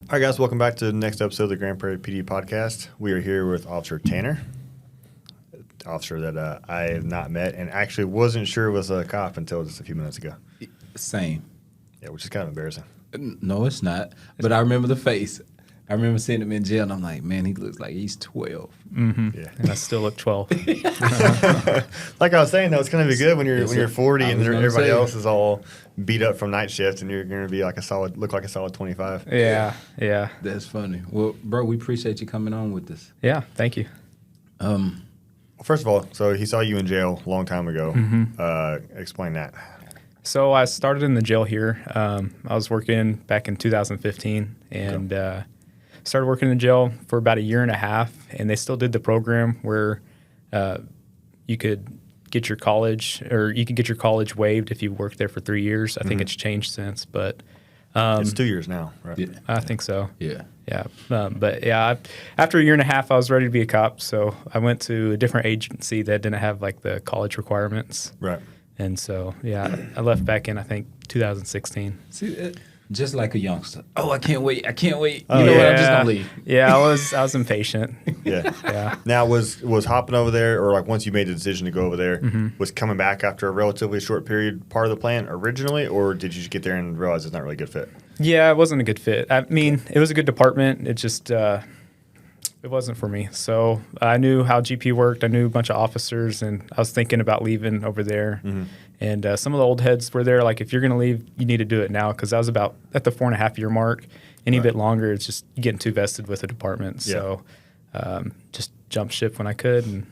All right, guys, welcome back to the next episode of the Grand Prairie PD podcast. We are here with Officer Tanner, officer that I have not met and actually wasn't sure was a cop until just a few minutes ago. Same. Yeah, which is kind of embarrassing. No, it's not. But I remember the face. I remember seeing him in jail, and I'm like, man, he looks like he's 12. Mm-hmm. Yeah, and I still look 12. Like I was saying, though, it's going to be good when you're 40 and everybody else is all beat up from night shift, and you're going to be like look like a solid 25. Yeah. That's funny. Well, bro, we appreciate you coming on with us. Yeah, thank you. Well, first of all, so he saw you in jail a long time ago. Mm-hmm. Explain that. So I started in the jail here. I was working back in 2015 and started working in the jail for about a year and a half. And they still did the program where you could get your college, or you could get your college waived if you worked there for 3 years. I think it's changed since, but It's 2 years now, right? Yeah. I think so. Yeah. Yeah. But yeah, after a year and a half, I was ready to be a cop. So I went to a different agency that didn't have like the college requirements. Right. And so, yeah, I left back in, I think, 2016. See, just like a youngster. Oh, I can't wait. Oh, you know what? I'm just going to leave. Yeah, I was impatient. Yeah. Yeah. Now, was hopping over there, or like once you made the decision to go over there, was coming back after a relatively short period part of the plan originally, or did you just get there and realize it's not really a good fit? Yeah, it wasn't a good fit. I mean, it was a good department. It just it wasn't for me. So I knew how GP worked. I knew a bunch of officers, and I was thinking about leaving over there. And some of the old heads were there, like, if you're going to leave, you need to do it now, because I was about at the 4.5-year mark. Any bit longer, it's just getting too vested with the department. So just jumped ship when I could, and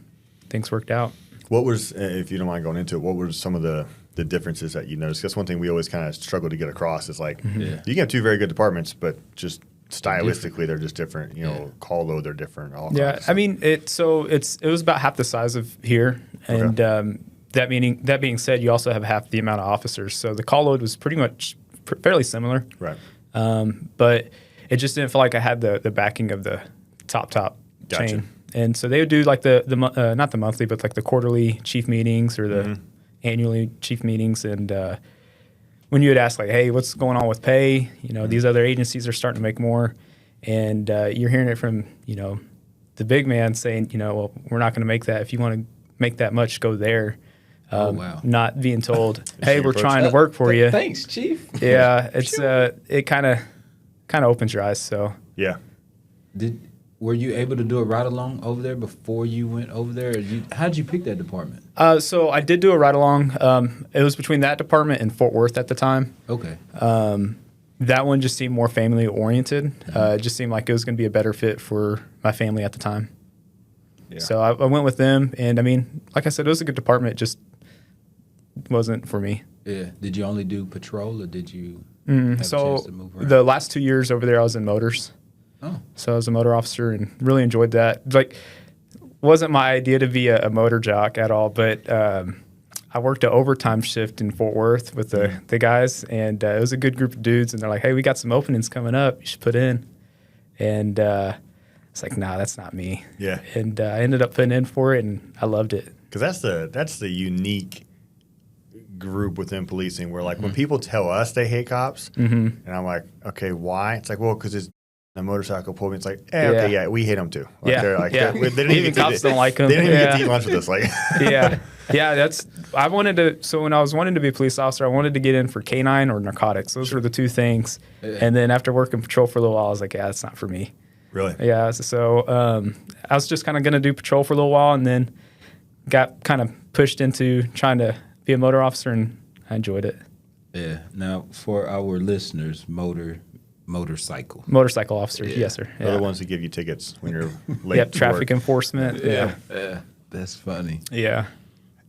things worked out. What was, if you don't mind going into it, what were some of the differences that you noticed? That's one thing we always kind of struggle to get across is like, you can have two very good departments, but just stylistically they're just different. You know, call load, they're different. All Yeah, I mean, it was about half the size of here, and that being said, you also have half the amount of officers. So the call load was pretty much fairly similar. Right. But it just didn't feel like I had the backing of the top Gotcha. chain. And so they would do like the not the monthly, but like the quarterly chief meetings or the annually chief meetings. And when you would ask like, hey, what's going on with pay? You know, these other agencies are starting to make more. And you're hearing it from, you know, the big man saying, you know, well, we're not going to make that. If you want to make that much, go there. Wow. Not being told, hey, we're trying to work for you. Thanks, Chief. Yeah, it's it kind of opens your eyes. So Yeah. Were you able to do a ride along over there before you went over there? How did you pick that department? so I did do a ride along. It was between that department and Fort Worth at the time. Okay. That one just seemed more family oriented. It just seemed like it was going to be a better fit for my family at the time. Yeah. So I went with them, and I mean, like I said, it was a good department. It just wasn't for me. Yeah. Did you only do patrol, or did you have a So chance to move around? the last 2 years over there, I was in motors. Oh. So I was a motor officer and really enjoyed that. Like, wasn't my idea to be a motor jock at all, but I worked an overtime shift in Fort Worth with the guys, and it was a good group of dudes. And they're like, hey, we got some openings coming up. You should put in. And it's like, nah, that's not me. Yeah. And I ended up putting in for it, and I loved it. Because that's the unique group within policing where, like, when people tell us they hate cops, and I'm like, okay, why? It's like, well, because it's a motorcycle pulled me. It's like, okay, yeah, we hate them too. Like, Yeah, they're like, yeah. they don't Even cops don't like them. They don't even get Yeah. to eat lunch with us. Like, Yeah. I wanted to, so when I was wanting to be a police officer, I wanted to get in for canine or narcotics. Those were the two things. And then after working patrol for a little while, I was like, yeah, that's not for me. really? Yeah. So I was just kind of going to do patrol for a little while, and then got kind of pushed into trying to be a motor officer, and I enjoyed it. Yeah. Now, for our listeners, motorcycle. Motorcycle officer. Yes, sir. They're Yeah. the ones that give you tickets when you're late. Yep. to Traffic work. enforcement. Yeah. Yeah. That's funny. Yeah.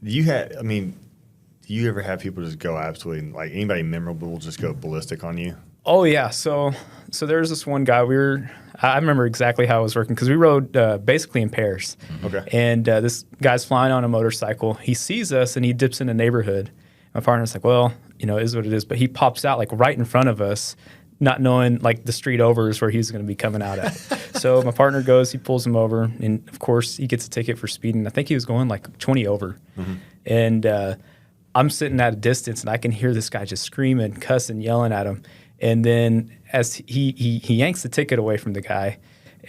Do you ever have people just go absolutely, like, anybody memorable just go ballistic on you? Oh yeah, so there's this one guy. I remember exactly how it was working because we rode basically in pairs. Okay. And this guy's flying on a motorcycle. He sees us and he dips in the neighborhood. My partner's like, well, you know, it is what it is. But he pops out like right in front of us, not knowing like the street over is where he's going to be coming out at. So my partner goes, he pulls him over, and of course he gets a ticket for speeding. I think he was going like 20 over, and I'm sitting at a distance and I can hear this guy just screaming, cussing, yelling at him. And then as he yanks the ticket away from the guy,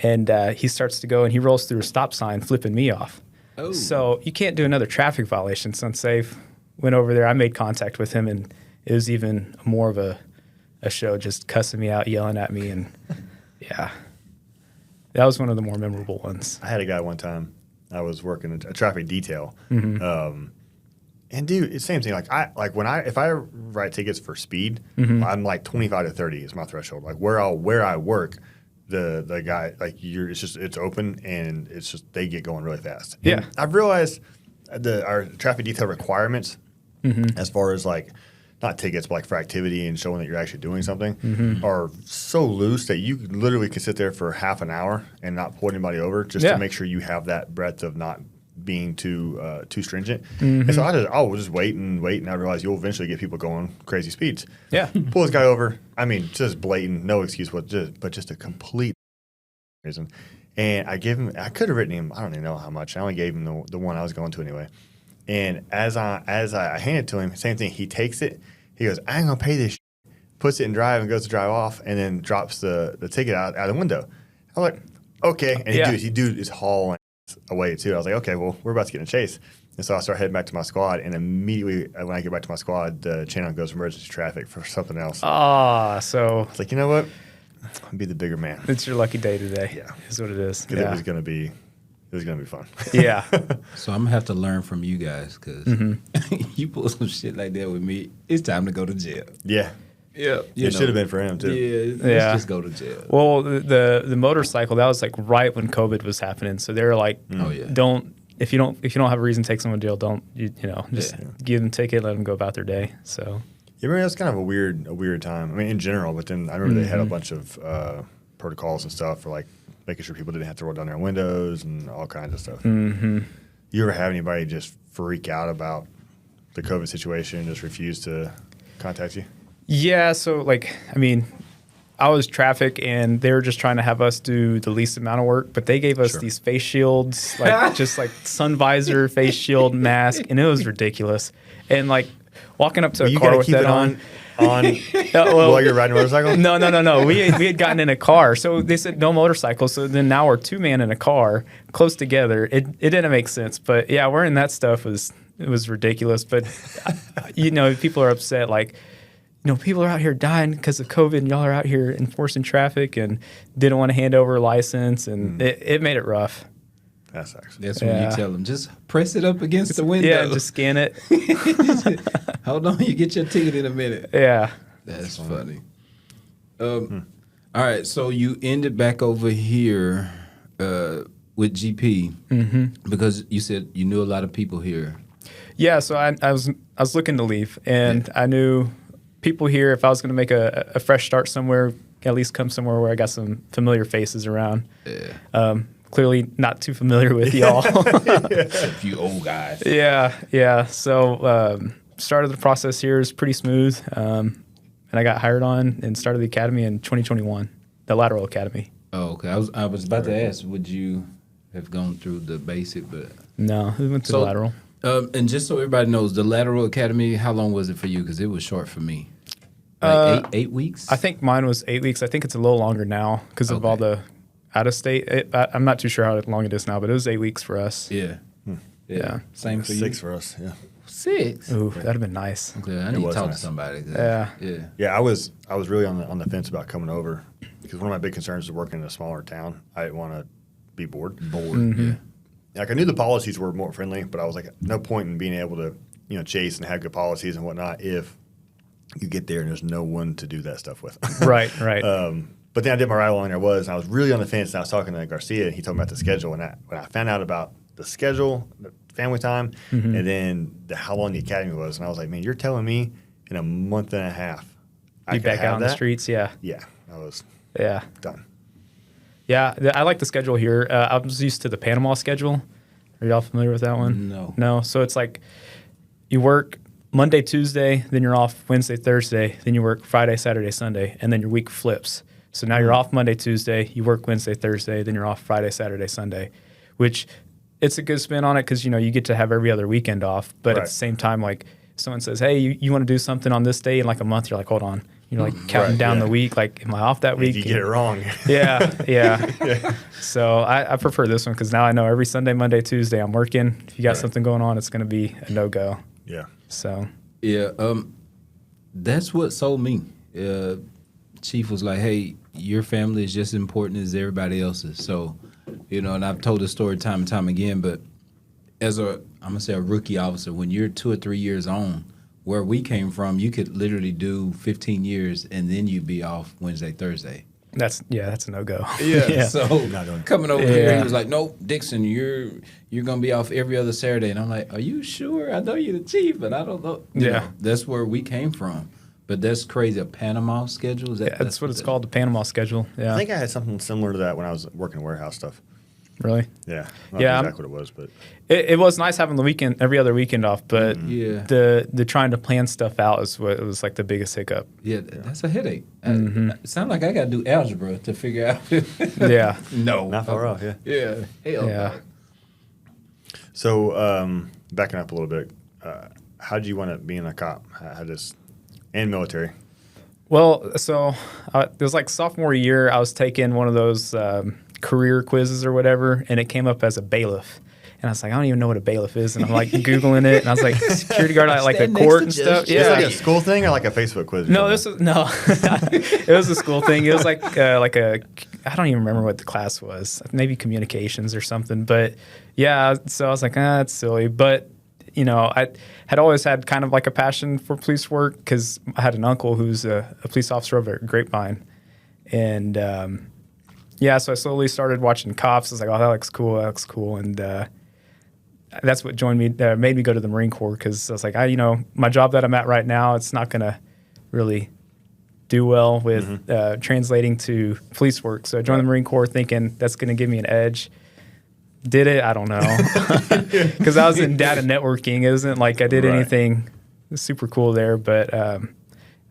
and he starts to go and he rolls through a stop sign, flipping me off. Oh. So you can't do another traffic violation. It's unsafe. Went over there. I made contact with him, and it was even more of a show, just cussing me out, yelling at me, and yeah, that was one of the more memorable ones. I had a guy one time. I was working a traffic detail, Mm-hmm. and dude, it's the same thing. If I write tickets for speed, Mm-hmm. I'm like 25 to 30 is my threshold. Like where I work, the guy it's open and it's just they get going really fast. Yeah. And I've realized our traffic detail requirements as far as like not tickets but like for activity and showing that you're actually doing something are so loose that you literally can sit there for half an hour and not pull anybody over just to make sure you have that breadth of not being too stringent. And so we'll just wait, and I realize you'll eventually get people going crazy speeds. Yeah. Pull this guy over. I mean, just blatant, no excuse, but just a complete reason. And I could have written him, I don't even know how much. I only gave him the one I was going to anyway. And as I hand it to him, same thing. He takes it. He goes, I ain't gonna pay this. Puts it in drive and goes to drive off, and then drops the ticket out the window. I'm like, okay. And he is hauling away too. I was like, okay, well, we're about to get in a chase. And so I start heading back to my squad, and immediately when I get back to my squad, the channel goes emergency traffic for something else. So It's like, you know what? I'll be the bigger man. it's your lucky day today. Yeah. Is what it is. Because Yeah. it was gonna be fun. Yeah. So I'm gonna have to learn from you guys because you pull some shit like that with me, it's time to go to jail. Yeah. Yeah, It should have been for him too. Yeah, let's Yeah. just go to jail. Well, the motorcycle, that was like right when COVID was happening. So they were like, Oh, yeah. if you don't have a reason to take someone to jail, don't just give them a ticket, let them go about their day. So Yeah, I mean, it was kind of a weird time. I mean, in general, but then I remember they had a bunch of protocols and stuff for like making sure people didn't have to roll down their windows and all kinds of stuff. You ever have anybody just freak out about the COVID situation and just refuse to contact you? yeah, so like I mean, I was traffic, and they were just trying to have us do the least amount of work, but they gave us these face shields, like just like sun visor, face shield, mask, and it was ridiculous. And like walking up to a You car gotta with keep that it on well, while you're riding a motorcycle? No. We had gotten in a car, so they said no motorcycle. So then now we're two man in a car, close together. It didn't make sense, but yeah, wearing that stuff was ridiculous. But people are upset, like. People are out here dying because of COVID, and y'all are out here enforcing traffic and didn't want to hand over a license, and it made it rough. That sucks. That's when you tell them, just press it up against the window. Yeah, just scan it. Hold on, you get your ticket in a minute. Yeah. That's funny. All right, so you ended back over here with GP because you said you knew a lot of people here. Yeah, so I was looking to leave, and I knew people here. If I was going to make a fresh start somewhere, at least come somewhere where I got some familiar faces around. Yeah. Clearly not too familiar with y'all. Except you old guys. Yeah. So started the process here is pretty smooth, and I got hired on and started the academy in 2021, the Lateral Academy. Oh, okay. I was about to ask, would you have gone through the basic, but No, we went to the Lateral. And just so everybody knows, the Lateral Academy, how long was it for you? Because it was short for me. Like eight weeks? I think mine was 8 weeks. I think it's a little longer now because of all the out of state. I'm not too sure how long it is now, but it was 8 weeks for us. Yeah. Yeah. Same for you? 6 for us, yeah. 6? Ooh, that'd have been nice. Okay, I need to was talk to nice. somebody. Yeah. Yeah, I was really on the fence about coming over because one of my big concerns is working in a smaller town. I didn't want to be bored. Yeah. Like I knew the policies were more friendly, but I was like, no point in being able to chase and have good policies and whatnot if you get there and there's no one to do that stuff with. Right. But then I did my ride along there and I was really on the fence. And I was talking to Garcia, and he told me about the schedule. And when I found out about the schedule, the family time, and then how long the academy was, and I was like, man, you're telling me in a month and a half Be back out on the streets, yeah. Yeah, I was done. Yeah, I like the schedule here. I was used to the Panama schedule. Are y'all familiar with that one? No. So it's like you work Monday, Tuesday, then you're off Wednesday, Thursday, then you work Friday, Saturday, Sunday, and then your week flips. So now you're off Monday, Tuesday, you work Wednesday, Thursday, then you're off Friday, Saturday, Sunday, which it's a good spin on it because, you get to have every other weekend off. But at the same time, like someone says, hey, you want to do something on this day in like a month, you're like, hold on. you're like counting down the week. Like, am I off that week? If you get it wrong. Yeah. So I prefer this one because now I know every Sunday, Monday, Tuesday I'm working. If you got something going on, it's going to be a no-go. Yeah. So. Yeah. That's what sold me. Chief was like, hey, your family is just as important as everybody else's. So, and I've told this story time and time again, but as I'm going to say a rookie officer, when you're 2 or 3 years on, where we came from, you could literally do 15 years and then you'd be off Wednesday, Thursday. That's a no-go. Yeah. So coming over here, he was like, nope, Dixon, you're going to be off every other Saturday. And I'm like, are you sure? I know you're the chief, but I don't know. You know, that's where we came from. But that's crazy. A Panama schedule? That's what it's called, the Panama schedule. Yeah. I think I had something similar to that when I was working warehouse stuff. Really? Yeah. I don't know exactly what it was, but it was nice having the weekend, every other weekend off. But the trying to plan stuff out is what was like the biggest hiccup. Yeah, that's a headache. It sounds like I got to do algebra to figure out. Yeah. No. not far off. Yeah. Hell no. So backing up a little bit, how did you want to be a cop? And military? Well, so it was like sophomore year. I was taking one of those career quizzes or whatever, and it came up as a bailiff. And I was like, I don't even know what a bailiff is. And I'm like Googling it, and I was like, security guard at like a court and stuff. Yeah, like a school thing or like a Facebook quiz? No, it was a school thing. It was like I don't even remember what the class was. Maybe communications or something. But yeah, so I was like, that's silly. But I had always had kind of like a passion for police work because I had an uncle who's a police officer over at Grapevine. And so I slowly started watching cops. I was like, oh, that looks cool. And that's what made me go to the Marine Corps because I was like, my job that I'm at right now, it's not going to really do well with translating to police work. So I joined the Marine Corps thinking that's going to give me an edge. Did it? I don't know. Because I was in data networking. It wasn't like I did anything super cool there. But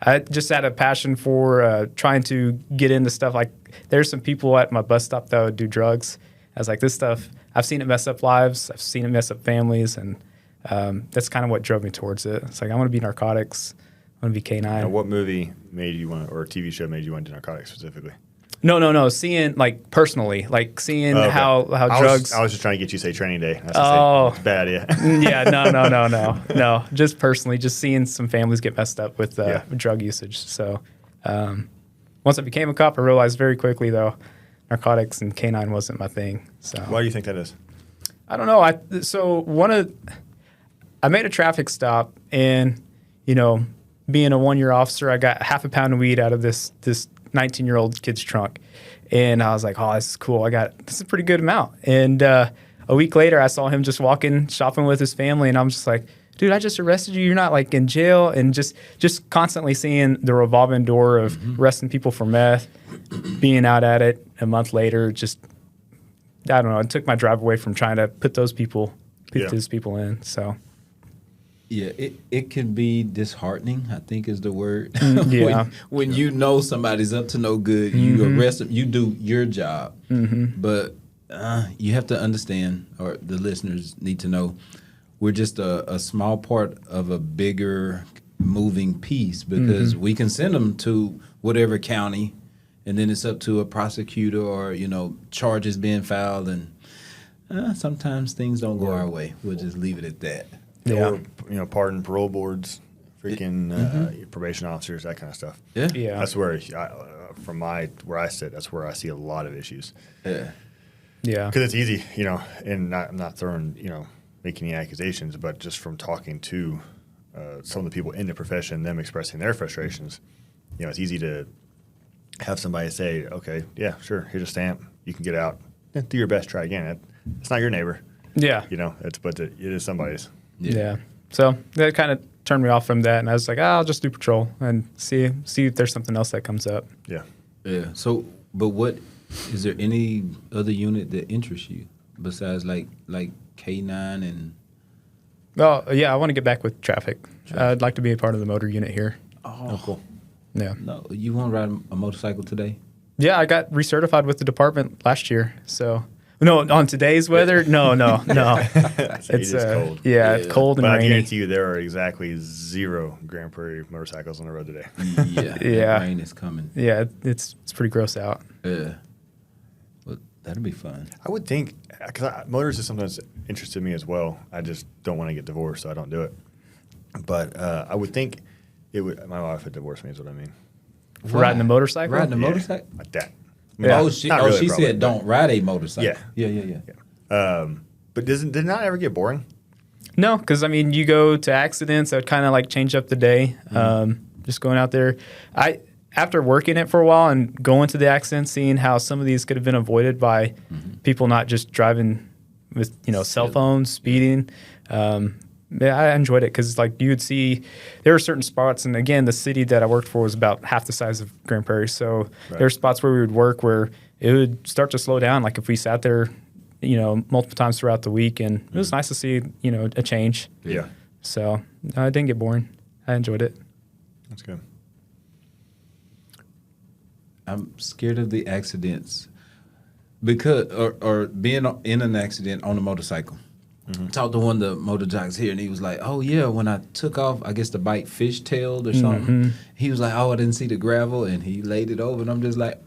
I just had a passion for trying to get into stuff. Like there's some people at my bus stop that would do drugs. I was like, this stuff, I've seen it mess up lives. I've seen it mess up families. And that's kind of what drove me towards it. It's like, I want to be narcotics. I want to be K-9. Now, what movie made you want, or a TV show made you want to do narcotics specifically? No. Seeing, like, personally, like, seeing how drugs... I was just trying to get you to say Training Day. It's bad, yeah. Yeah, no. Just personally, just seeing some families get messed up with drug usage. So once I became a cop, I realized very quickly, though, narcotics and K-9 wasn't my thing. So why do you think that is? I don't know. I made a traffic stop, and, being a one-year officer, I got half a pound of weed out of this 19-year-old kid's trunk. And I was like, oh, this is cool. This is a pretty good amount. And a week later, I saw him just shopping with his family. And I'm just like, dude, I just arrested you. You're not like in jail. And just constantly seeing the revolving door of arresting people for meth, being out at it a month later, I don't know. It took my drive away from trying to put those people in. So. Yeah, it can be disheartening, I think is the word. Yeah. when you know somebody's up to no good, you arrest them, you do your job. But you have to understand, or the listeners need to know, we're just a small part of a bigger moving piece because we can send them to whatever county, and then it's up to a prosecutor or, charges being filed, and sometimes things don't go our way. We'll just leave it at that. Yeah. Or, pardon parole boards, freaking probation officers, that kind of stuff. Yeah. That's where, where I sit, that's where I see a lot of issues. Yeah. Yeah. Because it's easy, and I'm not throwing, making any accusations, but just from talking to some of the people in the profession, them expressing their frustrations, it's easy to have somebody say, okay, yeah, sure, here's a stamp, you can get out, do your best, try again. It's not your neighbor. Yeah. But it is somebody's. Yeah. So that kind of turned me off from that, and I was like, I'll just do patrol and see if there's something else that comes up. Yeah. Yeah. So, but is there any other unit that interests you besides like K-9 and? Oh yeah, I want to get back with traffic. I'd like to be a part of the motor unit here. Oh, cool. Yeah. No, you want to ride a motorcycle today? Yeah, I got recertified with the department last year, so No, on today's weather, no. It's cold. Yeah, it's cold and But I rainy. guarantee you there are exactly 0 Grand Prairie motorcycles on the road today. Yeah, Yeah. rain is coming. Yeah, it's pretty gross out. Yeah, well, that'll be fun. I would think, because motors is sometimes interested me as well. I just don't want to get divorced, so I don't do it. But I would think it would. My wife would divorce me, is what I mean. For riding a motorcycle? Riding a Yeah, motorcycle? like that. Yeah. Oh, she Not really, she probably, said don't ride a motorcycle. Yeah. Yeah. But did it not ever get boring? No, because I mean, you go to accidents that kind of like change up the day. Just going out there, after working it for a while and going to the accident, seeing how some of these could have been avoided by people not just driving with cell phones, speeding. Yeah, I enjoyed it because like you would see there were certain spots, and again, the city that I worked for was about half the size of Grand Prairie, so there were spots where we would work where it would start to slow down. Like if we sat there, multiple times throughout the week, and it was nice to see a change. Yeah. So it didn't get boring. I enjoyed it. That's good. I'm scared of the accidents because or being in an accident on a motorcycle. Talked to one of the motor jocks here, and he was like, "Oh yeah, when I took off, I guess the bike fish-tailed or something." He was like, "Oh, I didn't see the gravel," and he laid it over, and I'm just like,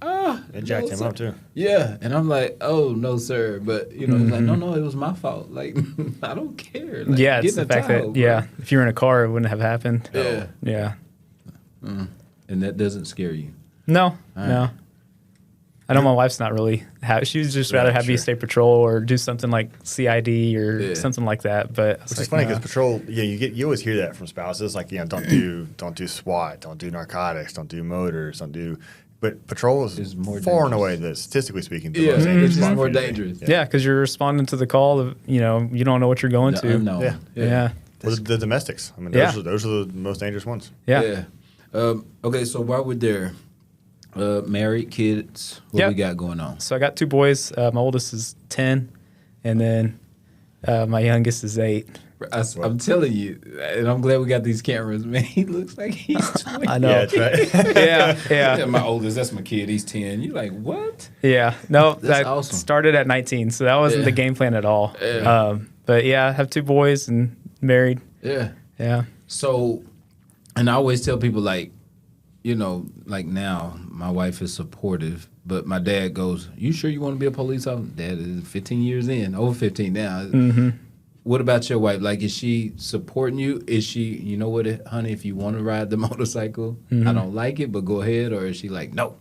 It jacked him up too. Yeah, and I'm like, "Oh no, sir," but he's like, "No, it was my fault. Like, I don't care." Like, Yeah, it's get the in a fact Tahoe, that if you were in a car, it wouldn't have happened. Yeah. Yeah. and that doesn't scare you. No, right. no. I know my wife's not really. She would just rather have me stay patrol or do something like CID or something like that. But Which is funny because patrol, you always hear that from spouses, like don't do SWAT, don't do narcotics, don't do motors, don't do. But patrol is more far and dangerous. away, statistically speaking, the Yeah, most dangerous it's just spot more for you to be. dangerous. Yeah, because you're responding to the call of you don't know what you're going The to. unknown. Yeah. Yeah. Well, the domestics. I mean, Yeah. those are the most dangerous ones. Yeah. Okay, so while we're there, married, kids, what we got going on? So I got 2 boys. My oldest is 10, and then my youngest is 8. I'm telling you, and I'm glad we got these cameras, man. He looks like he's 20. I know. Yeah, that's right. Yeah. My oldest, that's my kid. He's 10. You're like, what? Yeah. No, That's that awesome. started at 19, so that wasn't the game plan at all. Yeah. But yeah, I have 2 boys and married. Yeah. Yeah. So, and I always tell people, like, like now, my wife is supportive, but my dad goes, "You sure you want to be a police officer?" Dad is 15 years in, over 15 now. What about your wife? Like, is she supporting you? Is she, you know what, honey, if you want to ride the motorcycle, I don't like it, but go ahead? Or is she like, no?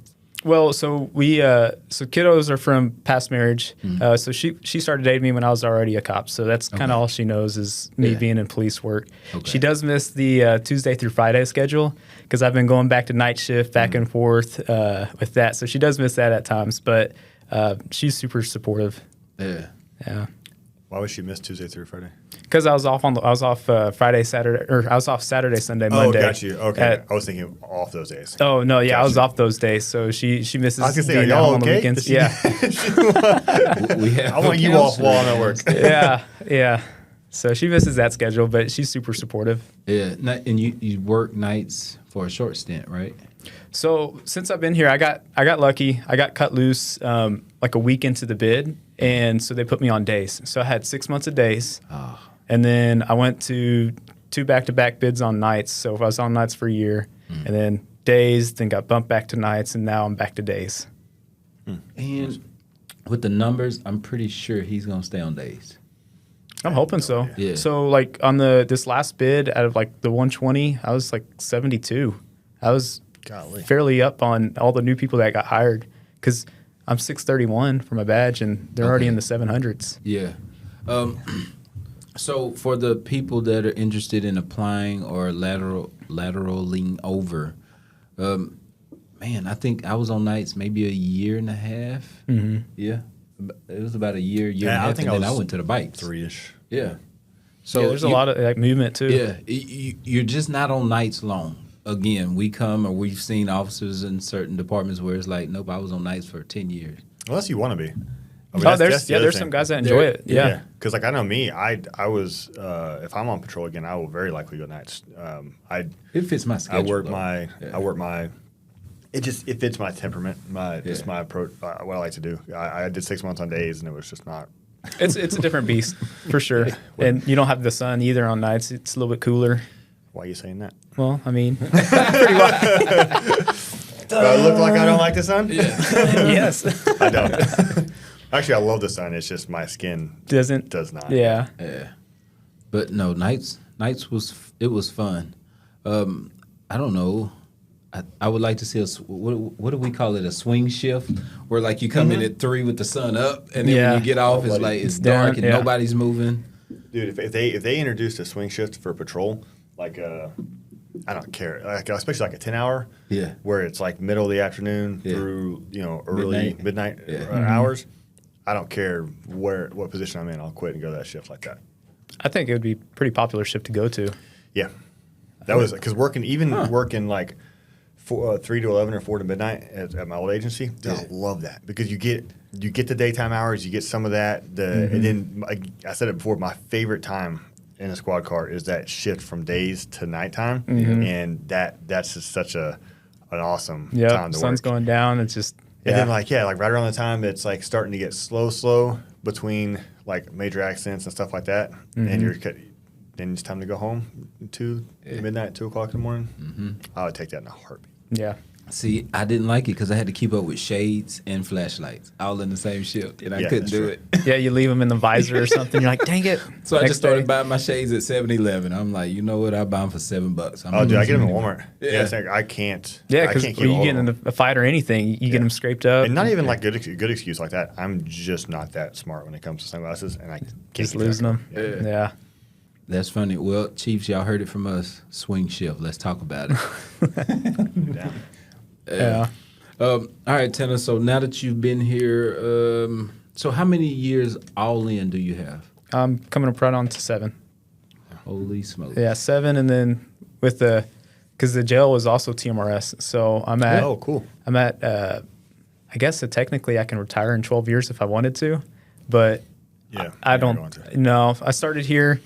Well, so we so kiddos are from past marriage. So she started dating me when I was already a cop. So that's kind of all she knows is me being in police work. Okay. She does miss the Tuesday through Friday schedule because I've been going back to night shift back and forth with that. So she does miss that at times, but she's super supportive. Yeah. Yeah. Why would she miss Tuesday through Friday? Because I was off Friday, Saturday, or I was off Saturday, Sunday, Monday. Oh, got you. Okay. I was thinking off those days. Oh no, yeah, I was Gotcha. off those days, so she misses I was gonna say, being are at y'all home on the okay? weekends. Does she- Yeah, We have I want you off while I'm at work. yeah. So she misses that schedule, but she's super supportive. Yeah. And you work nights for a short stint, right? So since I've been here, I got lucky. I got cut loose like a week into the bid, and so they put me on days. So I had 6 months of days, and then I went to 2 back-to-back bids on nights. So I was on nights for a year, and then days, then got bumped back to nights, and now I'm back to days. And with the numbers, I'm pretty sure he's going to stay on days. I'm hoping so. Yeah. So like on this last bid out of like the 120, I was like 72. I was Golly. fairly up on all the new people that got hired because I'm 631 for my badge and they're already in the 700s. Yeah. So for the people that are interested in applying or lateraling over, man, I think I was on nights maybe a year and a half. Mm-hmm. Yeah. It was about a year and a half, and then I went to the bikes. 3-ish. Yeah. So Yeah, there's a lot of like movement too. Yeah, you're just not on nights long. Again, we've seen officers in certain departments where it's like, nope, I was on nights for 10 years. Unless you want to be. I mean, There's some guys that enjoy it. Yeah. Because like I know me, I was if I'm on patrol again, I will very likely go nights. It fits my schedule. I work my it fits my temperament, just my approach, what I like to do. I did 6 months on days, and it was just not. It's a different beast for sure, and you don't have the sun either on nights. It's a little bit cooler. Why are you saying that? Well, I mean, pretty well. Do I look like I don't like the sun? Yeah. Yes. I don't. Actually, I love the sun. It's just my skin does not. Yeah. Yeah. But no, nights was fun. I don't know. I would like to see what do we call it? A swing shift, where like you come in at 3 with the sun up, and then when you get off, it's like it's dark and nobody's moving. Dude, if they introduced a swing shift for patrol, like I don't care, like especially like a 10-hour, where it's like middle of the afternoon through early midnight hours. I don't care what position I'm in. I'll quit and go to that shift like that. I think it would be a pretty popular shift to go to. Yeah, that was because working like 3 to 11 or 4 to midnight at my old agency. Dude, I love that because you get the daytime hours, you get some of that. And then I said it before. My favorite time in a squad car is that shift from days to nighttime, and that's just such an awesome time to work. Sun's going down. It's just and then like right around the time it's like starting to get slow between like major accidents and stuff like that, and then it's time to go home midnight, 2 o'clock in the morning. I would take that in a heartbeat. Yeah. See, I didn't like it because I had to keep up with shades and flashlights all in the same shift, and I couldn't do it. Yeah, you leave them in the visor or something. You're like, dang it. So I just started buying my shades at 7-Eleven. I'm like, you know what? I'll buy them for $7. I get them at Walmart. Yeah, I can't. Yeah, because when you get in a fight or anything, you get them scraped up. And not even like good excuse like that. I'm just not that smart when it comes to sunglasses, and I can't just losing them. Yeah. That's funny. Well, Chiefs, y'all heard it from us. Swing shift. Let's talk about it. Yeah. All right, Tanner. So now that you've been here, so how many years all in do you have? I'm coming up right on to 7. Holy smokes. Yeah, 7, and then with because the jail was also TMRS, so I'm at. Oh, cool. I'm at. I guess that technically I can retire in 12 years if I wanted to, but I don't. No, I started here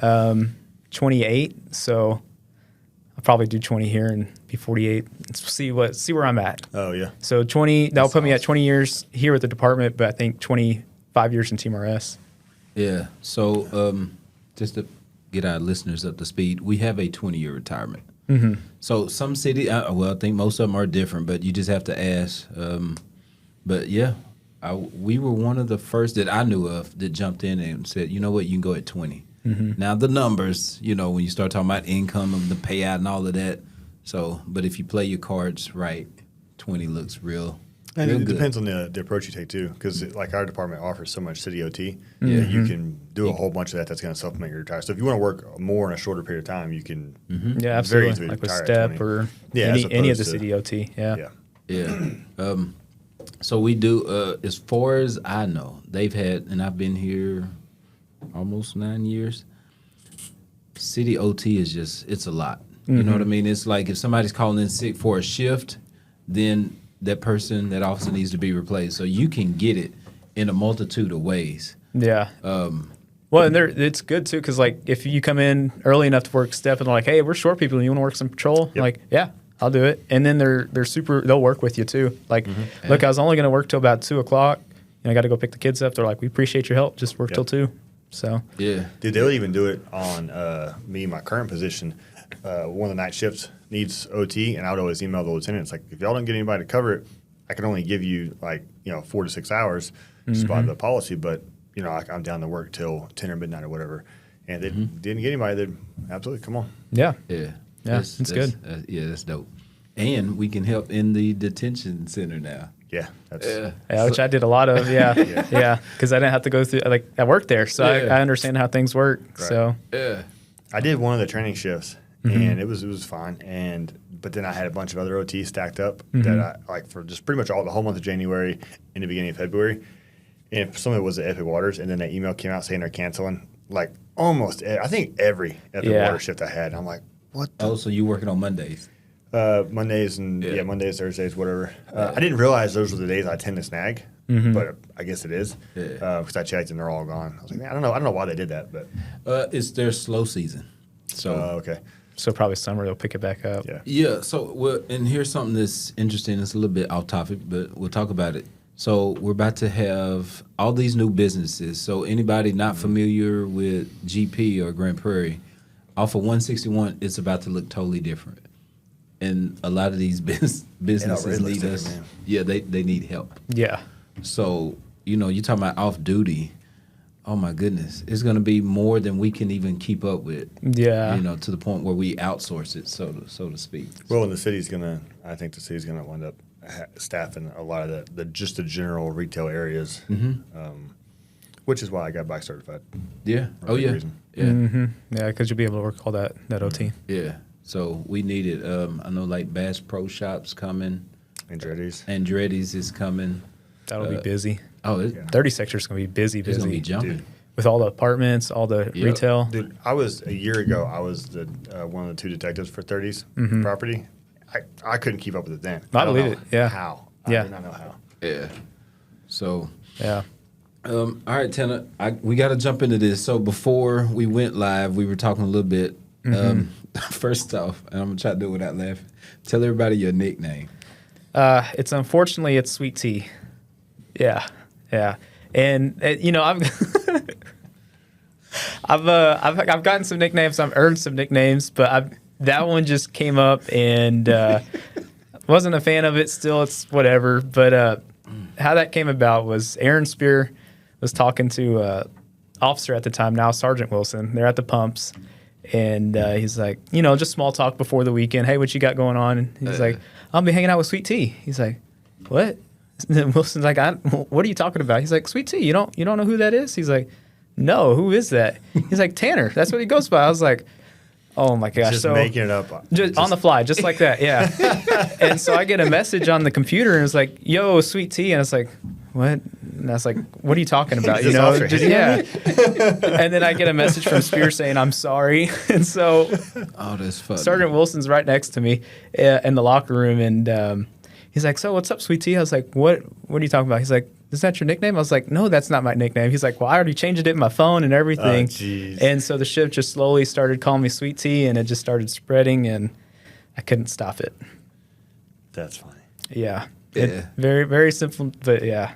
28, so I'll probably do 20 here and be 48. See where I'm at. Oh yeah. So 20. That'll put me at 20 years here with the department, but I think 25 years in TMRS. Yeah. So just to get our listeners up to speed, we have a 20-year retirement. So some city, I think most of them are different, but you just have to ask. But yeah, we were one of the first that I knew of that jumped in and said, you know what, you can go at 20. Now the numbers, when you start talking about income and the payout and all of that. So, but if you play your cards right, 20 looks real. And real it good. depends on the approach you take too, because like our department offers so much city OT, that you can do a whole bunch of that's going to supplement your retire. So if you want to work more in a shorter period of time, you can. Yeah, absolutely. Like with STEP or any of the city OT. Yeah. So we do, as far as I know, they've had, and I've been here almost 9 years. City OT is it's a lot. You know what I mean? It's like if somebody's calling in sick for a shift, then that officer needs to be replaced. So you can get it in a multitude of ways. Yeah. Well, and it's good too, because like if you come in early enough to work STEP and they're like, hey, we're short people and you want to work some patrol, like, yeah, I'll do it. And then they'll work with you too. Like, look, I was only going to work till about 2 o'clock. I got to go pick the kids up. They're like, we appreciate your help. Just work till 2. So yeah, dude, they'll even do it on my current position. One of the night shifts needs OT, and I would always email the lieutenant. It's like, if y'all don't get anybody to cover it, I can only give you 4 to 6 hours just by the policy. But I'm down to work till 10 or midnight or whatever. And they didn't get anybody. They'd absolutely come on. Yeah. That's good. That's dope. And we can help in the detention center now. Yeah, which I did a lot of. Yeah, because I didn't have to go through. Like I worked there, so I understand how things work. Right. So I did one of the training shifts, and it was fine. But then I had a bunch of other OTs stacked up that I for just pretty much the whole month of January and the beginning of February. And some of it was the Epic Waters, and then that email came out saying they're canceling. Like almost, I think every Epic Water shift I had. I'm like, what? So you working on Mondays? Mondays and Mondays, Thursdays, whatever. I didn't realize those were the days I tend to snag, but I guess it is because I checked and they're all gone. I was like, man, I don't know why they did that, but it's their slow season. So okay. So probably summer they'll pick it back up. Yeah. Yeah. So, well, and here's something that's interesting. It's a little bit off topic, but we'll talk about it. So we're about to have all these new businesses. So anybody not familiar with GP or Grand Prairie, off of 161, it's about to look totally different. And a lot of these businesses need us. Man. Yeah, they need help. Yeah. So, you're talking about off duty. Oh my goodness, it's going to be more than we can even keep up with. Yeah. To the point where we outsource it, so to speak. Well, and the city's I think the city's gonna wind up staffing a lot of the general retail areas, which is why I got bike certified. Yeah. For a big reason. Yeah. Mm-hmm. Yeah, because you'll be able to work all that OT. Yeah. So we need it. I know like Bass Pro Shop's coming. Andretti's is coming. That'll be busy. Oh, 30 sector's going to be busy. It's going to be jumping. Dude. With all the apartments, all the retail. Dude, a year ago, I was the one of the 2 detectives for 30's property. I couldn't keep up with it then. I don't believe know it. Yeah. How? Yeah. I did not know how. Yeah. So, Yeah. all right, Tanner, we got to jump into this. So before we went live, we were talking a little bit. First off, and I'm going to try to do it without laughing. Tell everybody your nickname. It's Sweet Tea. Yeah. Yeah. And, I've gotten some nicknames. I've earned some nicknames, but that one just came up and wasn't a fan of it. Still, it's whatever. But how that came about was Aaron Spear was talking to officer at the time, now Sergeant Wilson. They're at the pumps, and he's like, just small talk before the weekend. Hey, what you got going on? And he's like, I'll be hanging out with Sweet Tea. He's like, what? And Wilson's like, what are you talking about? He's like, Sweet Tea. You don't know who that is? He's like, no, who is that? He's like, Tanner. That's what he goes by. I was like, oh my gosh. Just making it up. Just on the fly, just like that. Yeah. And so I get a message on the computer and it's like, yo, Sweet Tea. And it's like, what? And I was like, what are you talking about? Yeah. And then I get a message from Spear saying, I'm sorry. And so that's funny. Sergeant Wilson's right next to me in the locker room. And he's like, so what's up, Sweet Tea? I was like, what are you talking about? He's like, is that your nickname? I was like, no, that's not my nickname. He's like, well, I already changed it in my phone and everything. And so the shift just slowly started calling me Sweet Tea, and it just started spreading, and I couldn't stop it. That's funny. Yeah. Very, very simple, but yeah.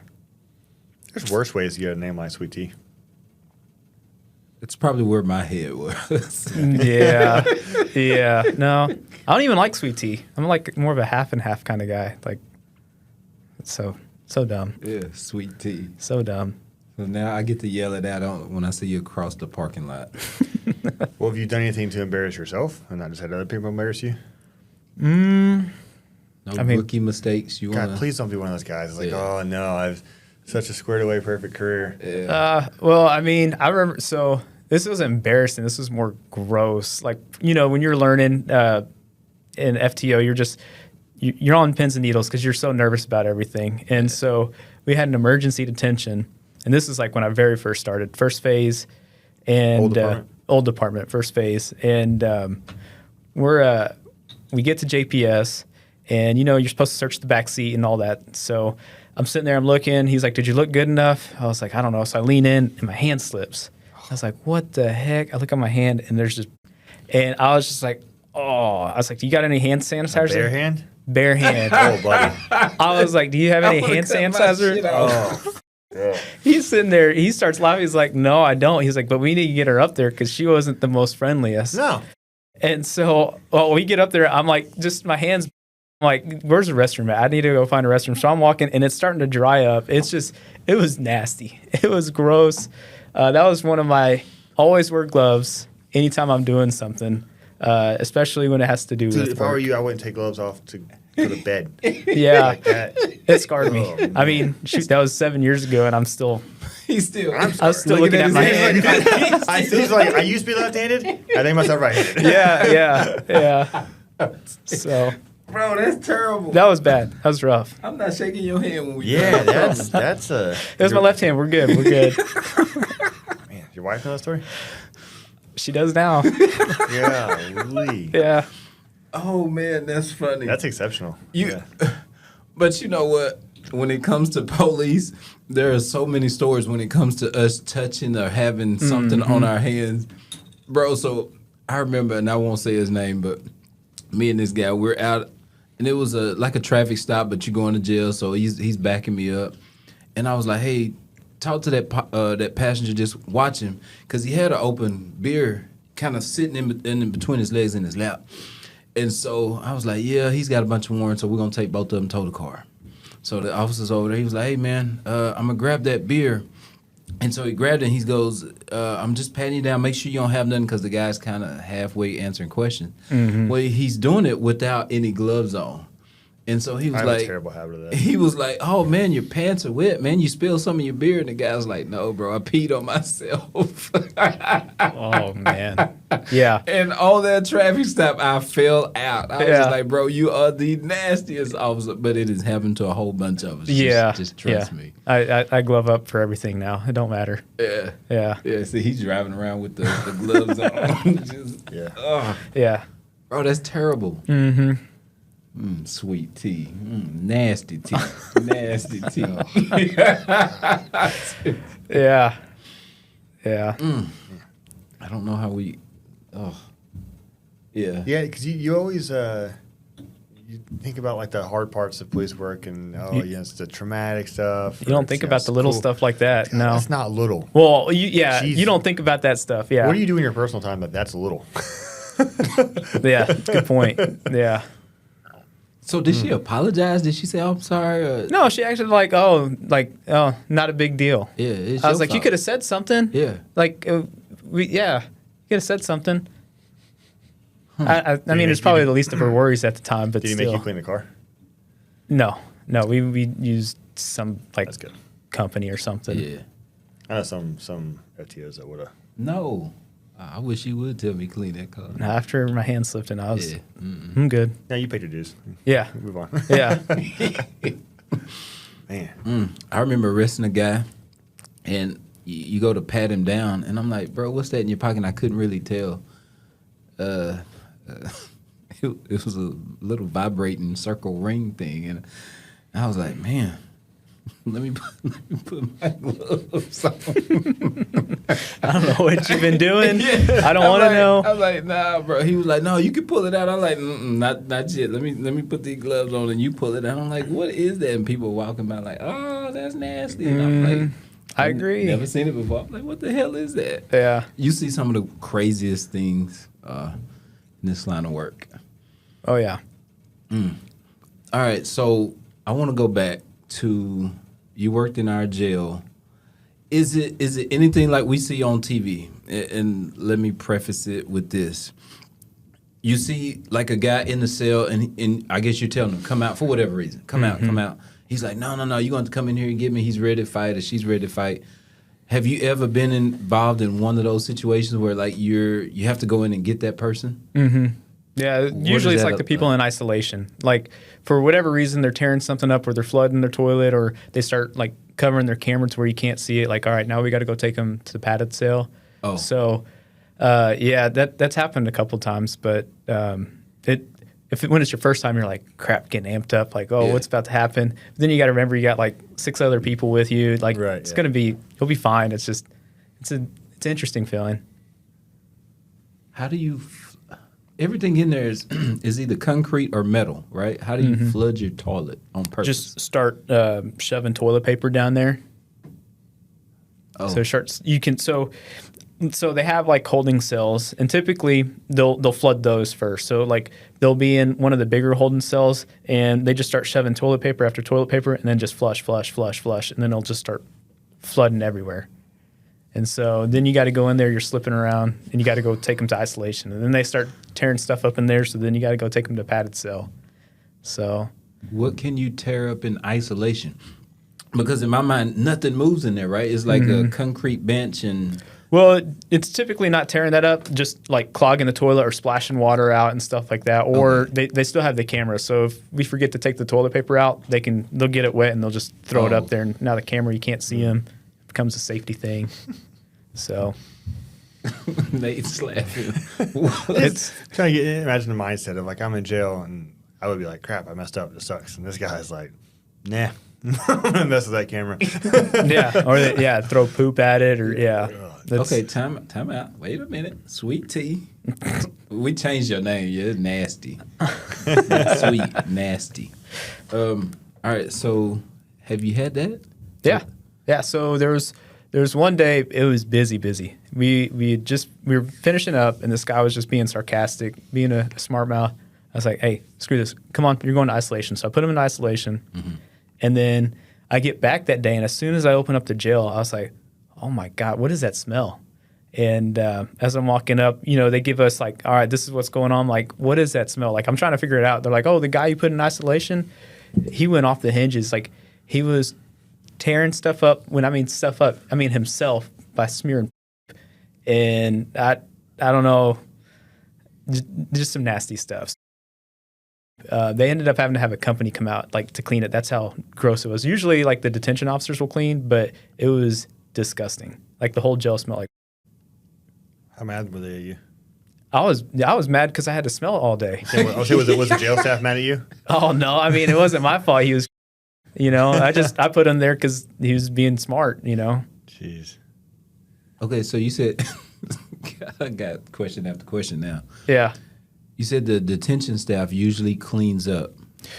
There's worse ways to get a name like Sweet Tea. It's probably where my head was. Yeah. Yeah. No, I don't even like Sweet Tea. I'm like more of a half and half kind of guy. Like, so dumb. Yeah, Sweet Tea. So dumb. So now I get to yell it out when I see you across the parking lot. Well, have you done anything to embarrass yourself and not just had other people embarrass you? Rookie mistakes. God, please don't be one of those guys. Like, oh no, I've such a squared away perfect career. Yeah. Well, I mean, I remember. So this was embarrassing. This was more gross. Like, when you're learning in FTO, you're on pins and needles because you're so nervous about everything. And so we had an emergency detention, and this is like when I very first started, first phase, and old department, first phase, and we get to JPS, and you're supposed to search the back seat and all that. So I'm sitting there, I'm looking. He's like, "Did you look good enough?" I was like, "I don't know." So I lean in, and my hand slips. I was like, "What the heck?" I look at my hand, and and I was just like, "Oh!" I was like, "Do you got any hand sanitizer?" Bare hand. Bare hand. Oh, buddy. I was like, do you have any hand sanitizer? Oh. Yeah. He's sitting there. He starts laughing. He's like, no, I don't. He's like, but we need to get her up there because she wasn't the most friendliest. No. And so we get up there. I'm like, just my hands. I'm like, where's the restroom at? I need to go find a restroom. So I'm walking, and it's starting to dry up. It was nasty. It was gross. That was one of my always wear gloves anytime I'm doing something. Especially when it has to do with if I were you, I wouldn't take gloves off to go to bed. Yeah. Like that. It scarred me. Oh, I mean, shoot, that was 7 years ago, and I'm still I'm still looking at my hand. He's like, I used to be left-handed. I think myself right-handed. Yeah. So, bro, that's terrible. that was bad. That was rough. I'm not shaking your hand when we. Yeah, that's a. It was my left hand. We're good. Man, your wife know that story? She does now. Yeah. Yeah. Oh man, that's funny. That's exceptional. But you know what? When it comes to police, there are so many stories when it comes to us touching or having something on our hands. Bro, so I remember, and I won't say his name, but me and this guy, we're out, and it was like a traffic stop, but you're going to jail, so he's backing me up. And I was like, hey, talk to that passenger, just watch him, because he had an open beer kind of sitting in between his legs in his lap. And so I was like, yeah, he's got a bunch of warrants, so we're going to take both of them, tow the car. So the officer's over there. He was like, hey, man, I'm going to grab that beer. And so he grabbed it, and he goes, I'm just patting you down. Make sure you don't have nothing, because the guy's kind of halfway answering questions. Mm-hmm. Well, he's doing it without any gloves on. And so he was I have like, a terrible habit of that. He was like, oh, man, your pants are wet, man. You spilled some of your beer. And the guy was like, no, bro, I peed on myself. Oh, man. Yeah. And on that traffic stop, I fell out. I was like, bro, you are the nastiest officer. But it has happened to a whole bunch of us. Just trust me. I glove up for everything now. It don't matter. Yeah. See, he's driving around with the gloves on. Yeah. Bro, that's terrible. Mm-hmm. Sweet tea. Nasty tea. Nasty tea. Yeah. I don't know how we... Oh. Yeah. Yeah, because you always... you think about like the hard parts of police work and it's the traumatic stuff. You don't think about the little stuff like that. God, no, that's not little. Well, you don't think about that stuff. Yeah. What do you do in your personal time that's little? Yeah, good point. Yeah. So did she apologize? Did she say, "Oh, I'm sorry"? Or? No, she actually not a big deal. Yeah, I was like, you could have said something. Yeah, like you could have said something. I mean, it's probably the least of her worries at the time, but did he still. make you clean the car? No, we used some That's good. company or something. Yeah, I know some FTOs that would have. No, I wish you would tell me clean that car. After my hand slipped and I was, I'm good. Yeah, you paid your dues. Yeah, Move on. yeah. Man, I remember arresting a guy, and you go to pat him down, and I'm like, bro, what's that in your pocket? And I couldn't really tell. It was a little vibrating circle ring thing, and I was like, man, let me put my gloves on. I don't know what you've been doing. I don't want to know. I was like, nah, bro. He was like, no, you can pull it out. I'm like, not yet. Let me put these gloves on, and you pull it out. I'm like, what is that? And people walking by like, oh, that's nasty. And I'm like, I agree. Never seen it before. I'm like, what the hell is that? Yeah. You see some of the craziest things in this line of work. Oh, yeah. All right, so I want to go back to you worked in our jail. Is it anything like we see on TV? And let me preface it with this. You see like a guy in the cell, and I guess you're telling him, come out for whatever reason. Come out. He's like, no, you're going to come in here and get me. He's ready to fight, or she's ready to fight. Have you ever been involved in one of those situations where like you have to go in and get that person? Mm-hmm. Yeah, usually it's like the people in isolation. Like for whatever reason, they're tearing something up, or they're flooding their toilet, or they start like covering their camera to where you can't see it. Like, all right, now we got to go take them to the padded cell. Oh, so that's happened a couple times. But when it's your first time, you're like, crap, getting amped up. Like, what's about to happen? But then you got to remember you got like 6 other people with you. Like, you'll be fine. It's just it's an interesting feeling. How do you? Everything in there is either concrete or metal, right? How do you flood your toilet on purpose? Just start shoving toilet paper down there. Oh. So they have like holding cells, and typically they'll flood those first. So like they'll be in one of the bigger holding cells, and they just start shoving toilet paper after toilet paper, and then just flush, and then they'll just start flooding everywhere. And so then you got to go in there, you're slipping around, and you got to go take them to isolation. And then they start tearing stuff up in there, so then you got to go take them to padded cell. So, what can you tear up in isolation? Because in my mind, nothing moves in there, right? It's like a concrete bench and... Well, it's typically not tearing that up, just like clogging the toilet or splashing water out and stuff like that. Or they still have the camera, so if we forget to take the toilet paper out, they'll get it wet and they'll just throw it up there. And now the camera, you can't see them. Becomes a safety thing. So Nate's laughing. It's trying to imagine the mindset of like I'm in jail and I would be like, crap, I messed up, this sucks. And this guy's like, nah, I'm gonna mess with that camera. Throw poop at it, or Okay, time out. Wait a minute. Sweet tea. We changed your name. Yeah, it's nasty. Sweet, nasty. All right, so have you had that? Yeah. So there was one day it was busy. We were finishing up, and this guy was just being sarcastic, being a smart mouth. I was like, hey, screw this. Come on, you're going to isolation. So I put him in isolation, and then I get back that day, and as soon as I open up the jail, I was like, oh my God, what is that smell? And as I'm walking up, they give us like, all right, this is what's going on. Like, what is that smell? Like, I'm trying to figure it out. They're like, oh, the guy you put in isolation, he went off the hinges. Like, he was tearing stuff up. When I mean stuff up, I mean himself by smearing. And I don't know, just some nasty stuff. They ended up having to have a company come out like to clean it. That's how gross it was. Usually, like the detention officers will clean, but it was disgusting. Like the whole jail smelled like. How mad were they at you? I was mad because I had to smell it all day. Was the jail staff mad at you? Oh no, I mean it wasn't my fault. He was, I put him there because he was being smart. Jeez. Okay, so you said I got question after question now. Yeah. You said the detention staff usually cleans up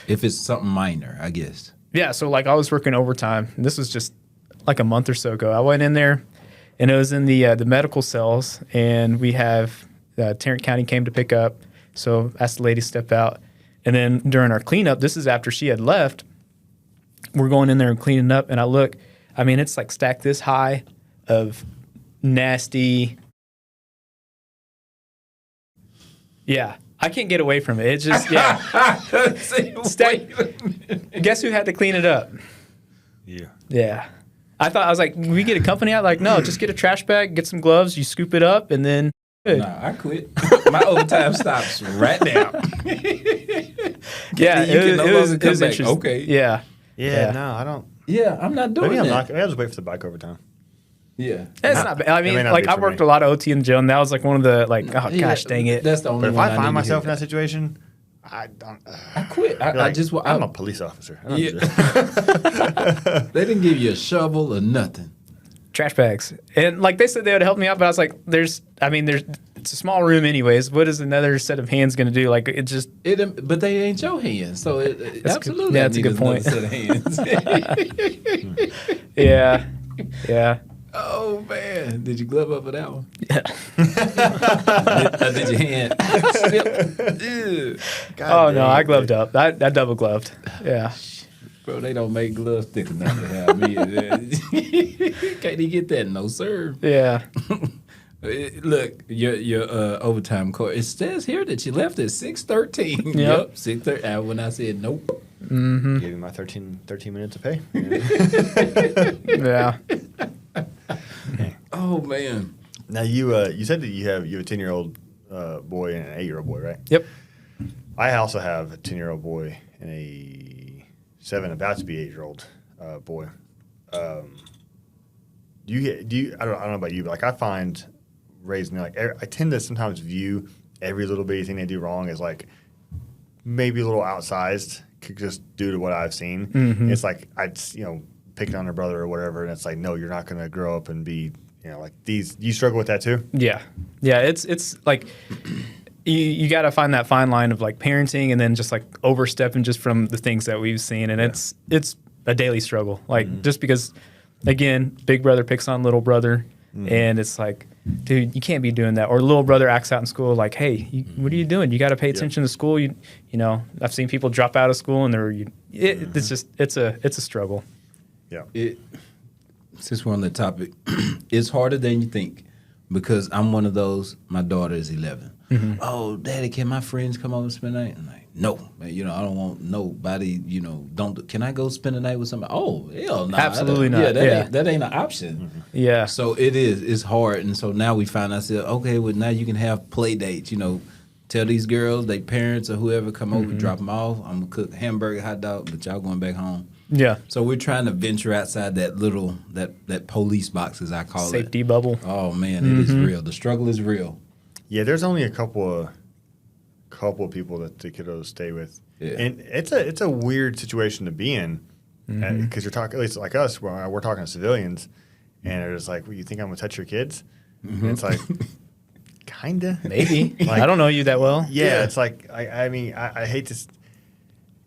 if it's something minor, I guess. Yeah. So like I was working overtime. And this was just like a month or so ago. I went in there, and it was in the medical cells, and we have Tarrant County came to pick up. So asked the lady to step out, and then during our cleanup, this is after she had left. We're going in there and cleaning up, and I look. I mean, it's like stacked this high of nasty. Yeah. I can't get away from it. It's just, yeah. Guess who had to clean it up? Yeah. Yeah. I was like, we get a company out? Like, no, just get a trash bag, get some gloves, you scoop it up, and then. Good. Nah, I quit. My overtime stops right now. Yeah, it was interesting. Okay. Yeah. No, I don't. Yeah, I'm not doing that. Maybe I'll just wait for the bike overtime. Yeah. It's not bad. I mean, like, I worked a lot of OT in the jail, and that was like one of the, like, gosh, dang it. That's the only But one. if I find myself in that situation, I don't. I quit. I'm a police officer. Yeah. They didn't give you a shovel or nothing. Trash bags. And, like, they said they would help me out, but I was like, it's a small room anyways. What is another set of hands going to do? Like, it just. But they ain't your hands, so absolutely. That's a good point. Set of hands. Yeah. Oh man, did you glove up for that one? Yeah. Did your hand slip? Oh no, I gloved up. I double gloved. Yeah. Bro, they don't make gloves thick enough to have me. Can't you get that? No, sir. Yeah. Look, your overtime court. It says here that you left at 6:13. Yep. 6:13. When I said nope. Mm-hmm. Gave me my 13 minutes of pay. Yeah. Oh man. Now you said that you have a 10-year-old boy and an 8-year-old boy, right? Yep. I also have a 10-year-old boy and a 7 about to be 8-year-old boy. Do you? I don't know about you, but like I find raising I tend to sometimes view every little bitty thing they do wrong as like maybe a little outsized, just due to what I've seen. Mm-hmm. It's like picking on their brother or whatever, and it's like, no, you're not going to grow up and be like these. You struggle with that too? Yeah. It's like you got to find that fine line of like parenting and then just like overstepping just from the things that we've seen, and it's a daily struggle. Like just because, again, big brother picks on little brother, and it's like, dude, you can't be doing that. Or little brother acts out in school like, hey, what are you doing? You got to pay attention to school. You know, I've seen people drop out of school and it's a struggle. Yeah. Since we're on the topic, it's harder than you think because I'm one of those. My daughter is 11. Mm-hmm. Oh, Daddy, can my friends come over and spend the night? I'm like, no, man, I don't want nobody. Can I go spend the night with somebody? Oh, hell no, absolutely not. That ain't an option. Mm-hmm. Yeah. So it's hard, and so now we find ourselves okay. Well, now you can have play dates. Tell these girls, their parents or whoever come over, drop them off. I'm gonna cook hamburger, hot dog, but y'all going back home. Yeah. So we're trying to venture outside that little that police box, as I call safety bubble. Oh man, it is real. The struggle is real. Yeah, there's only a couple of people that the kiddos stay with, and it's a weird situation to be in because you're talking, at least like us, we're talking to civilians, and they're just like, well, you think I'm gonna touch your kids? And it's like, kinda. Maybe. Like, I don't know you that well. Yeah, it's like I mean I hate to.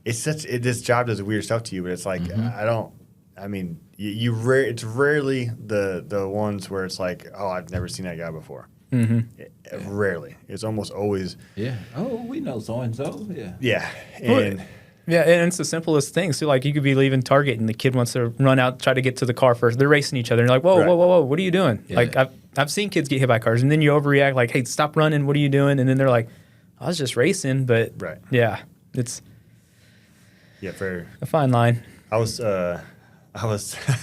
It's this job does weird stuff to you, but it's like I don't. I mean, it's rarely the ones where it's like, oh, I've never seen that guy before. Rarely. It's almost always. Yeah. Oh, we know so and so. Yeah. Yeah, and. Yeah, and it's the simplest things. So, like, you could be leaving Target, and the kid wants to run out, try to get to the car first. They're racing each other. And you're like, whoa, Right. whoa, what are you doing? Yeah. Like, I've seen kids get hit by cars, and then you overreact, like, hey, stop running. What are you doing? And then they're like, I was just racing. But, Right. yeah, it's Fair. a fine line. I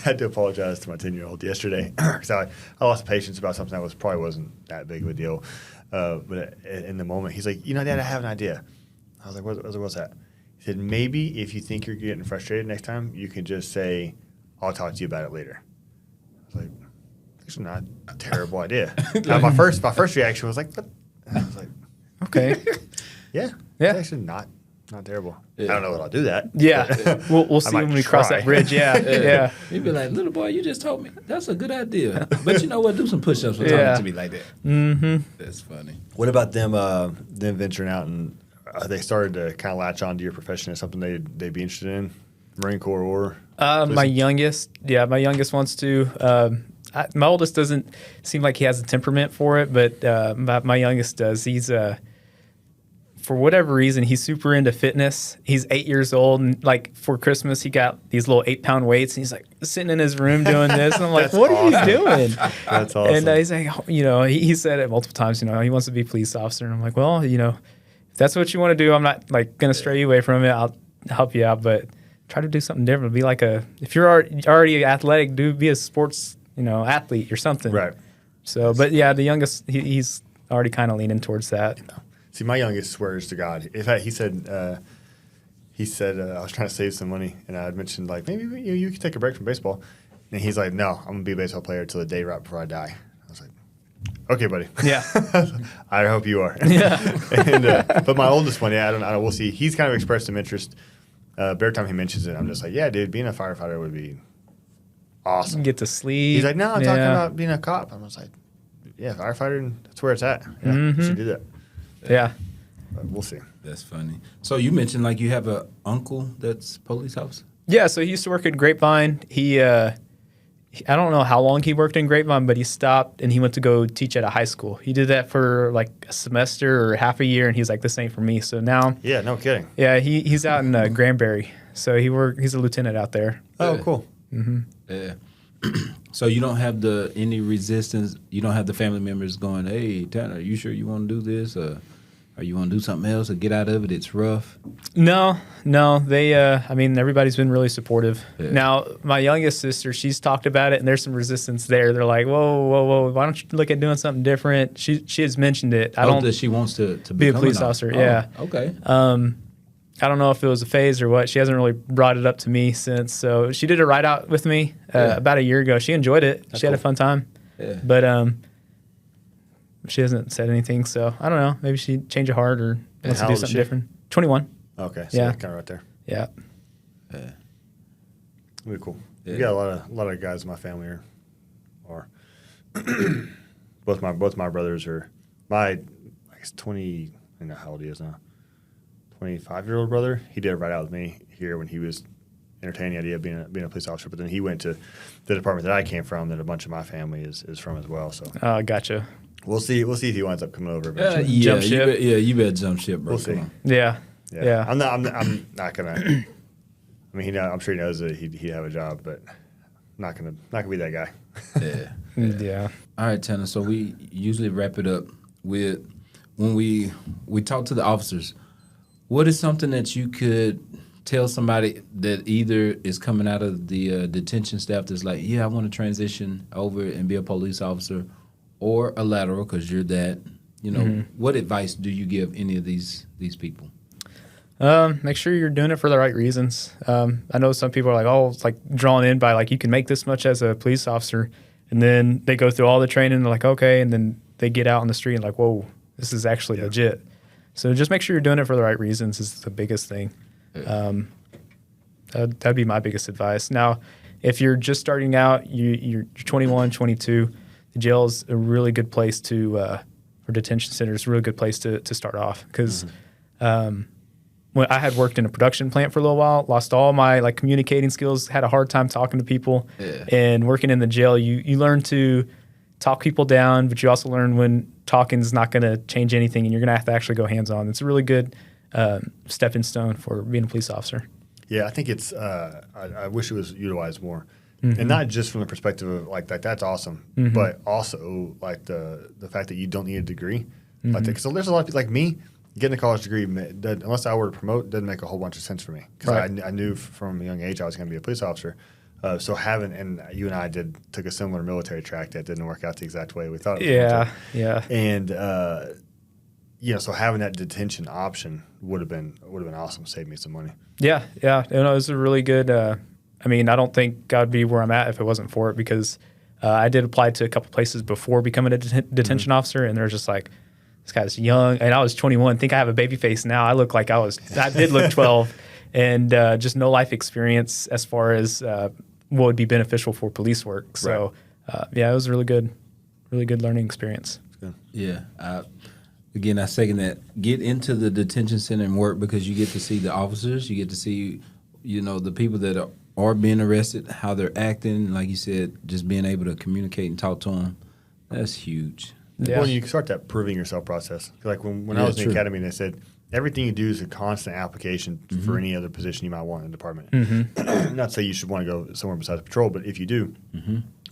had to apologize to my 10-year-old yesterday because I lost patience about something that probably wasn't that big of a deal. But in the moment, he's like, Dad, I have an idea. I was like, what's that? He said, maybe if you think you're getting frustrated next time, you can just say, I'll talk to you about it later. I was like, that's not a terrible idea. My first reaction was like, what? And I was like, Okay. yeah. Yeah. It's actually not terrible. Yeah. I don't know that I'll do that. Yeah. We'll see might when we cross try. that bridge. Yeah. Yeah. You'd be like, little boy, you just told me. That's a good idea. But you know what? Do some push-ups for Yeah. talking to me like that. Mm-hmm. That's funny. What about them venturing out and they started to kind of latch on to your profession as something they'd be interested in, Marine Corps or? My youngest wants to. My oldest doesn't seem like he has a temperament for it, but my youngest does. He's for whatever reason, he's super into fitness. He's 8 years old, and like for Christmas, he got these little 8-pound weights, and he's like sitting in his room doing this. And I'm like, "What are you doing?" That's awesome. And he's like, he said it multiple times. He wants to be a police officer, and I'm like, well, if that's what you want to do, I'm not like gonna stray you away from it. I'll help you out, but try to do something different. Be like if you're already athletic, be a sports athlete or something. Right. So, but yeah, the youngest he's already kind of leaning towards that. See, my youngest swears to God. In fact, he said I was trying to save some money, and I had mentioned like maybe you could take a break from baseball, and he's like, no, I'm gonna be a baseball player till the day right before I die. I was like, okay, buddy. Yeah. I hope you are. Yeah. But my oldest one, I don't know. We'll see. He's kind of expressed some interest. Every time he mentions it, I'm just like, yeah, dude, being a firefighter would be awesome. Get to sleep. He's like, no, I'm talking about being a cop. I was like, yeah, firefighter, that's where it's at. Yeah, you should do that. Yeah. But we'll see. That's funny. So you mentioned like you have an uncle that's police officer? Yeah, so he used to work at Grapevine. I don't know how long he worked in Grapevine, but he stopped and he went to go teach at a high school. He did that for like a semester or half a year, and he's like, this ain't for me. So now, Yeah, no kidding. yeah, he's out in Granbury. So he's a lieutenant out there. Oh, cool. Yeah. So you don't have any resistance? You don't have the family members going, hey, Tanner, are you sure you want to do this? Or you want to do something else or get out of it? It's rough. No. They, everybody's been really supportive. Yeah. Now, my youngest sister, she's talked about it, and there's some resistance there. They're like, whoa, why don't you look at doing something different? She has mentioned it. That she wants to be a police an officer. Yeah. Okay. I don't know if it was a phase or what. She hasn't really brought it up to me since. So she did a ride out with me about a year ago. She enjoyed it. She had a fun time. Yeah. But she hasn't said anything. So I don't know. Maybe she changed her heart or wants to how do old is something she? different. 21. Okay, so Yeah. kind of right there. Yeah. Really cool. Yeah. We got a lot of guys in my family are both my brothers are I guess 20. I don't know how old he is now. 25-year-old brother. He did a ride out with me here when he was entertaining the idea of being a police officer. But then he went to the department that I came from, that a bunch of my family is from as well. So Gotcha. we'll see if he winds up coming over eventually. Jump ship. You better jump ship, bro. We'll see. Come on. Yeah. Yeah. I'm not gonna. I mean, I'm sure he knows that he'd have a job, but not gonna be that guy. Yeah. Yeah. All right, Tanner. So we usually wrap it up with when we talk to the officers. What is something that you could tell somebody that either is coming out of the detention staff that's like, yeah, I want to transition over and be a police officer, or a lateral because you're that. What advice do you give any of these people? Make sure you're doing it for the right reasons. I know some people are like, oh, it's like drawn in by like you can make this much as a police officer, and then they go through all the training. And they're like, okay, and then they get out on the street and like, whoa, this is actually legit. So just make sure you're doing it for the right reasons is the biggest thing. That'd be my biggest advice. Now, if you're just starting out, you're 21, 22, the jail is a really good place to for detention center is a really good place to start off because when I had worked in a production plant for a little while, lost all my like communicating skills, had a hard time talking to people, and working in the jail, you learn to talk people down, but you also learn when talking is not going to change anything, and you're going to have to actually go hands on. It's a really good stepping stone for being a police officer. Yeah, I think it's. I wish it was utilized more, and not just from the perspective of like that's awesome, but also like the fact that you don't need a degree, like because there's a lot of people like me. Getting a college degree, unless I were to promote, doesn't make a whole bunch of sense for me because I knew from a young age I was going to be a police officer. So and you and I took a similar military track that didn't work out the exact way we thought it was going to. Yeah. And so having that detention option would have been awesome. Saved me some money. Yeah. It was a really good. I don't think I'd be where I'm at if it wasn't for it because I did apply to a couple places before becoming a detention officer, and they're just like, this guy's young, and I was 21. Think I have a baby face now. I look like I did look 12, and just no life experience as far as what would be beneficial for police work. So, it was a really good learning experience. Yeah. Again, I second that. Get into the detention center and work because you get to see the officers. You get to see, the people that are being arrested, how they're acting. Like you said, just being able to communicate and talk to them. That's huge. Yeah. Well, you can start that proving yourself process. Like when I was in the academy, they said everything you do is a constant application for any other position you might want in the department. Not to say you should want to go somewhere besides patrol, but if you do,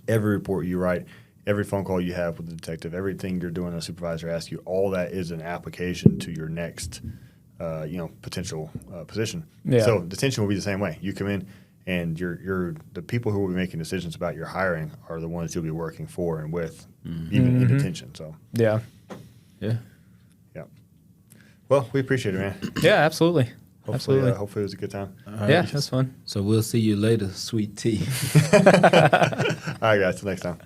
every report you write, every phone call you have with the detective, everything you're doing, a supervisor asks you, all that is an application to your next, potential position. Yeah. So detention will be the same way. You come in. And the people who will be making decisions about your hiring are the ones you'll be working for and with, even in detention. So yeah. Well, we appreciate it, man. Yeah, absolutely. Hopefully it was a good time. Yeah, that's fun. So we'll see you later, sweet tea. All right, guys. Till next time.